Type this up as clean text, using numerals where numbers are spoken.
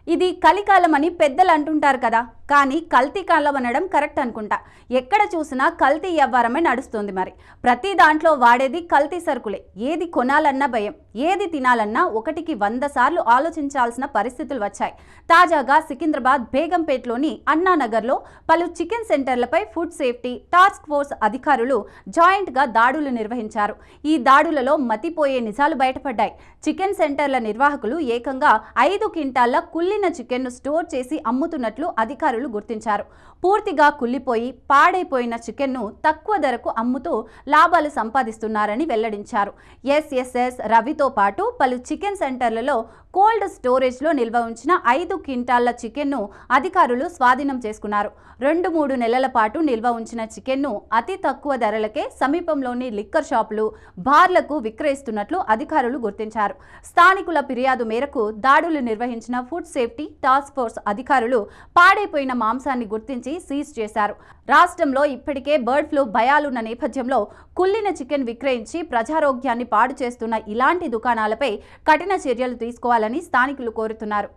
ఇది కలికాలం అని పెద్దలు అంటుంటారు కదా, కానీ కల్తీ కాలం అనడం కరెక్ట్ అనుకుంటా. ఎక్కడ చూసినా కల్తీ వ్యవహారమే నడుస్తుంది. మరి ప్రతి దాంట్లో వాడేది కల్తీ సరుకులే. ఏది కొనాలన్నా భయం, ఏది తినాలన్నా ఒకటికి 100 సార్లు ఆలోచించాల్సిన పరిస్థితులు వచ్చాయి. తాజాగా సికింద్రాబాద్ బేగంపేట్లోని అన్నానగర్లో పలు చికెన్ సెంటర్లపై ఫుడ్ సేఫ్టీ టాస్క్ ఫోర్స్ అధికారులు జాయింట్గా దాడులు నిర్వహించారు. ఈ దాడులలో మతిపోయే నిజాలు బయటపడ్డాయి. చికెన్ సెంటర్ల నిర్వాహకులు ఏకంగా 5 క్వింటాళ్ల కుళ్ళిన చికెన్ను స్టోర్ చేసి అమ్ముతున్నట్లు అధికారులు గుర్తించారు. పూర్తిగా కుళ్ళిపోయి పాడైపోయిన చికెన్ను తక్కువ ధరకు అమ్ముతూ లాభాలు సంపాదిస్తున్నారని వెల్లడించారు. ఎస్ఎస్ఎస్ రవితో పాటు పలు చికెన్ సెంటర్లలో కోల్డ్ స్టోరేజ్లో నిల్వ ఉంచిన 5 క్వింటాళ్ల చికెన్ను అధికారులు స్వాధీనం చేసుకున్నారు. 2-3 నెలల పాటు నిల్వ ఉంచిన చికెన్ను అతి తక్కువ ధరలకే సమీపంలోని లిక్కర్ షాపులు, బార్లకు విక్రయిస్తున్నట్లు అధికారులు గుర్తించారు. స్థానికుల ఫిర్యాదు మేరకు దాడులు నిర్వహించిన ఫుడ్ సేఫ్టీ టాస్క్ ఫోర్స్ అధికారులు పాడైపోయిన మాంసాన్ని గుర్తించి సీజ్ చేశారు. రాష్ట్రంలో ఇప్పటికే బర్డ్ ఫ్లూ భయాలున్న నేపథ్యంలో కుళ్ళిన చికెన్ విక్రయించి ప్రజారోగ్యాన్ని పాడు చేస్తున్న ఇలాంటి దుకాణాలపై కఠిన చర్యలు తీసుకోవాలని స్థానికులు కోరుతున్నారు.